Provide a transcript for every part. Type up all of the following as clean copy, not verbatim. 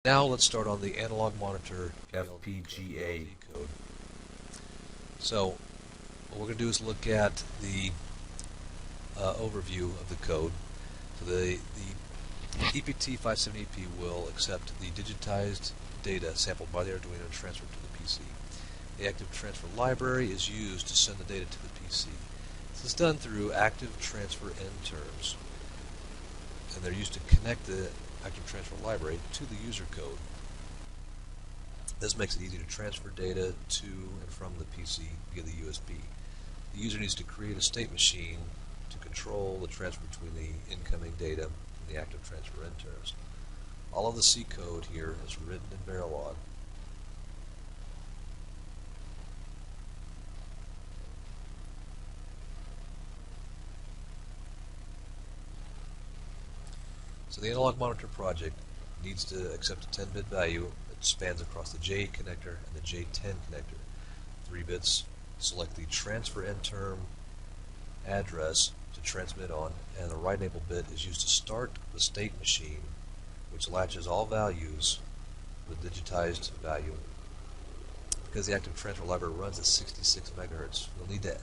Now let's start on the analog monitor FPGA code. So what we're going to do is look at the overview of the code. So the EPT570EP will accept the digitized data sampled by the Arduino and transfer it to the PC. The active transfer library is used to send the data to the PC. This is done through active transfer end terms, and they're used to connect the active transfer library to the user code. This makes it easy to transfer data to and from the PC via the USB. The user needs to create a state machine to control the transfer between the incoming data and the active transfer end terms. All of the C code here is written in Verilog. So the analog monitor project needs to accept a 10-bit value that spans across the J8 connector and the J10 connector. 3 bits select the transfer end term address to transmit on, and the right enable bit is used to start the state machine, which latches all values with digitized value. Because the active transfer library runs at 66 MHz, we'll need to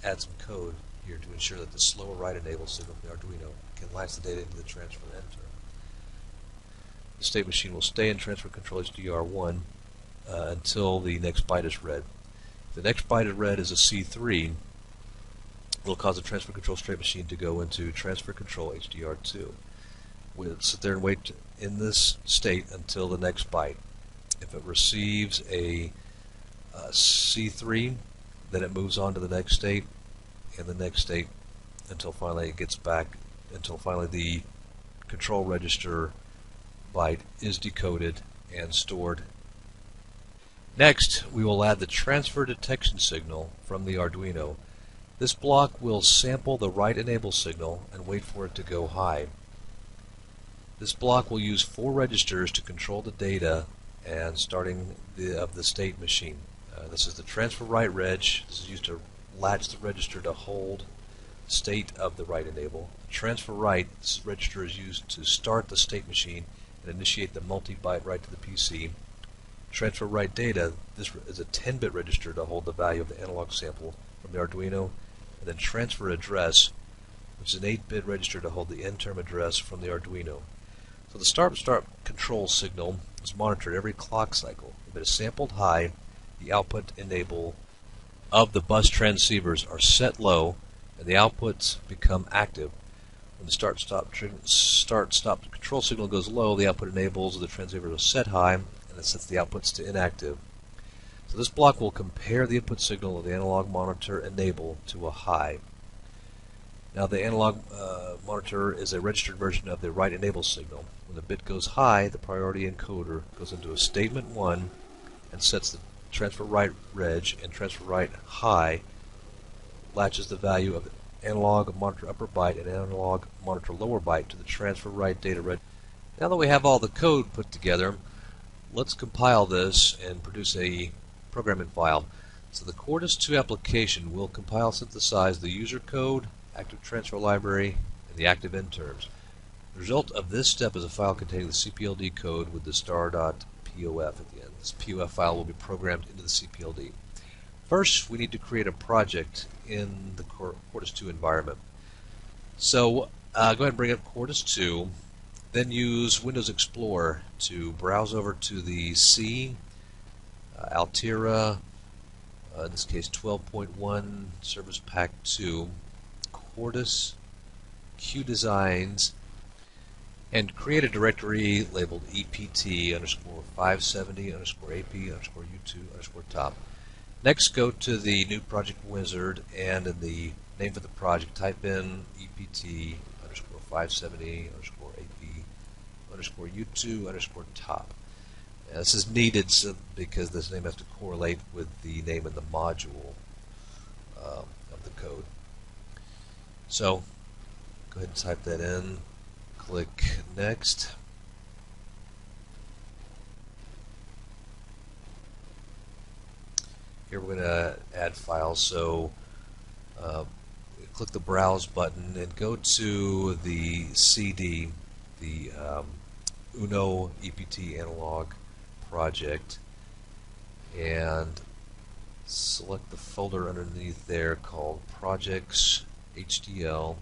add some code here to ensure that the slower write enable signal from the Arduino can latch the data into the transfer end term. The state machine will stay in transfer control HDR1 until the next byte is read. If the next byte is read as a C3, it will cause the transfer control state machine to go into transfer control HDR2. We'll sit there and wait in this state until the next byte. If it receives a C3, then it moves on to the next state and the next state until finally it gets back, until finally the control register byte is decoded and stored. Next, we will add the transfer detection signal from the Arduino. This block will sample the write enable signal and wait for it to go high. This block will use 4 registers to control the data and starting of the state machine. This is the transfer write reg. This is used to latch the register to hold state of the write enable. The transfer write, this register is used to start the state machine and initiate the multi-byte write to the PC. Transfer write data, this is a 10-bit register to hold the value of the analog sample from the Arduino. And then transfer address, which is an 8-bit register to hold the end term address from the Arduino. So the start control signal is monitored every clock cycle. If it is sampled high, the output enable of the bus transceivers are set low and the outputs become active. When the start-stop control signal goes low, the output enables of the transceivers are set high and it sets the outputs to inactive. So this block will compare the input signal of the analog monitor enable to a high. Now the analog monitor is a registered version of the write enable signal. When the bit goes high, the priority encoder goes into a statement 1 and sets the transfer write reg, and transfer write high latches the value of the analog monitor upper byte and analog monitor lower byte to the transfer write data reg. Now that we have all the code put together, let's compile this and produce a programming file. So the Quartus 2 application will compile synthesize the user code, active transfer library, and the active end terms. The result of this step is a file containing the CPLD code with the star.pof at the end. This POF file will be programmed into the CPLD. First, we need to create a project in the Quartus 2 environment. So go ahead and bring up Quartus 2, then use Windows Explorer to browse over to the C, Altera, in this case 12.1 Service Pack 2, Quartus, QDesigns, and create a directory labeled EPT_570_AP_U2_top. Next, go to the new project wizard and in the name for the project type in EPT_570_AP_U2_top. This is needed because this name has to correlate with the name of the module of the code. So go ahead and type that in. Click Next. Here we're going to add files, so click the Browse button and go to the CD, the Uno EPT analog project and select the folder underneath there called Projects HDL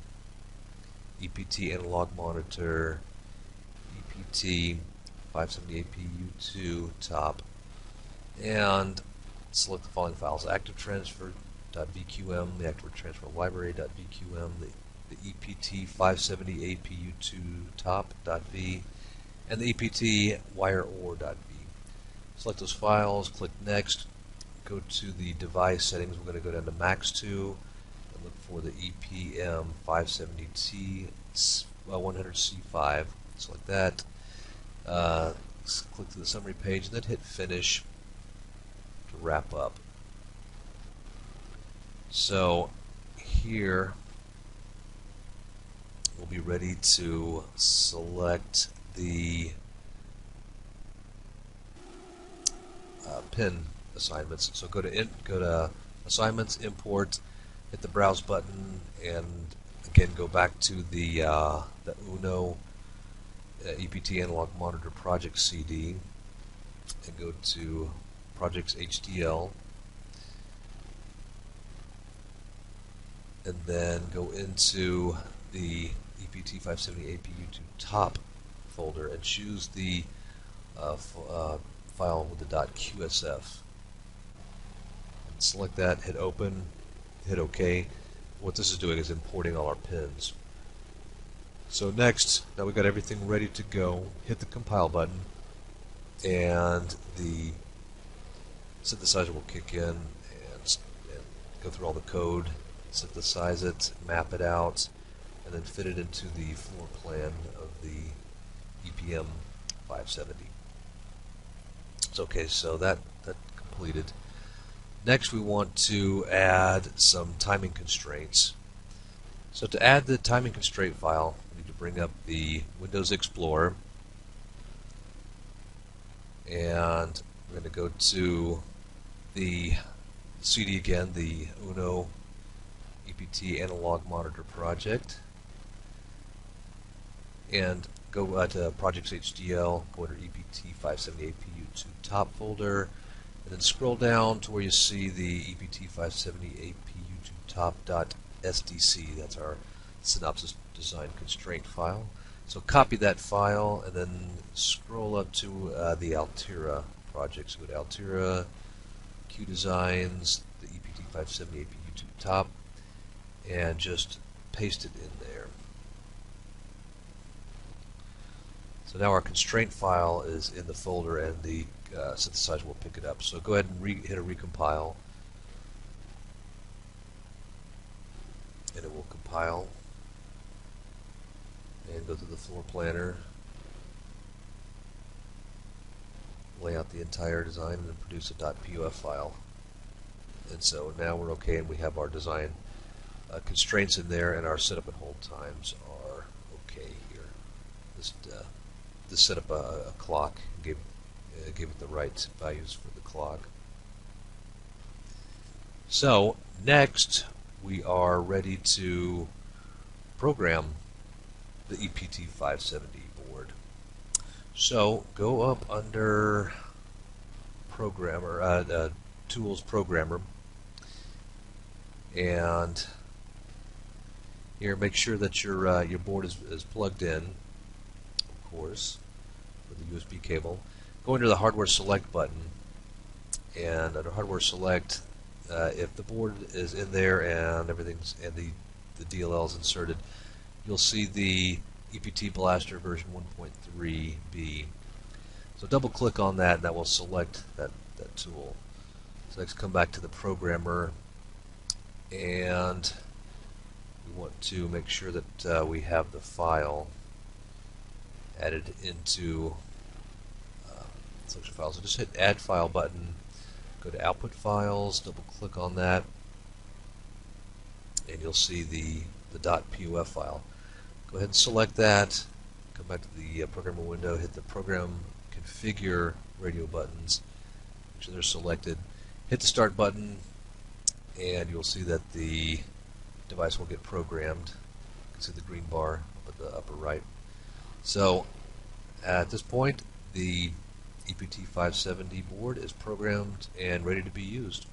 EPT Analog Monitor EPT 570APU2 top, and select the following files: active transfer.vqm, the active transfer library.vqm, the EPT 570APU2 top.v, and the EPT wire.or.v. Select those files, click Next, go to the device settings. We're going to go down to Max2 and look for the EPM 570T 100C5. Select that. Click to the summary page and then hit Finish to wrap up. So here we'll be ready to select the pin assignments. So go to Assignments, Import, hit the Browse button, and again go back to the Uno EPT Analog Monitor Project CD and go to Projects HDL, and then go into the EPT 570APU2 top folder and choose the file with the .qsf. And select that, hit Open, hit OK. What this is doing is importing all our pins. So next, now we've got everything ready to go, hit the compile button, and the synthesizer will kick in and go through all the code, synthesize it, map it out, and then fit it into the floor plan of the EPM 570. It's okay, so that completed. Next we want to add some timing constraints. So to add the timing constraint file, we need to bring up the Windows Explorer, and we're going to go to the CD again, the Uno EPT Analog Monitor Project, and go to Projects HDL, go under EPT 570APU2 top folder, and then scroll down to where you see the EPT 570APU2 top.sdc. That's our synopsis design constraint file. So copy that file and then scroll up to the Altera project. So go to Altera, Q Designs, the EPT 570APU2 top, and just paste it in there. So now our constraint file is in the folder and the synthesizer will pick it up. So go ahead and hit a recompile, and it will compile and go through the floor planner, lay out the entire design, and then produce a .puf file. And so now we're okay, and we have our design constraints in there, and our setup and hold times are okay here. This set up a clock and gave it the right values for the clock. So next we are ready to program the EPT 570 board. So go up under Programmer, Tools Programmer, and here make sure that your board is plugged in, of course, with the USB cable. Go under the Hardware Select button, and under Hardware Select, if the board is in there and everything's and the DLL is inserted, you'll see the EPT Blaster version 1.3b. So double click on that and that will select that tool. So next come back to the programmer, and we want to make sure that we have the file added into selection files. So just hit Add File button, go to Output Files, double click on that, and you'll see the .puf file. Go ahead and select that, come back to the programmer window, hit the Program Configure radio buttons, make sure they're selected, hit the Start button, and you'll see that the device will get programmed. You can see the green bar up at the upper right. So At this point, the EPT 570 board is programmed and ready to be used.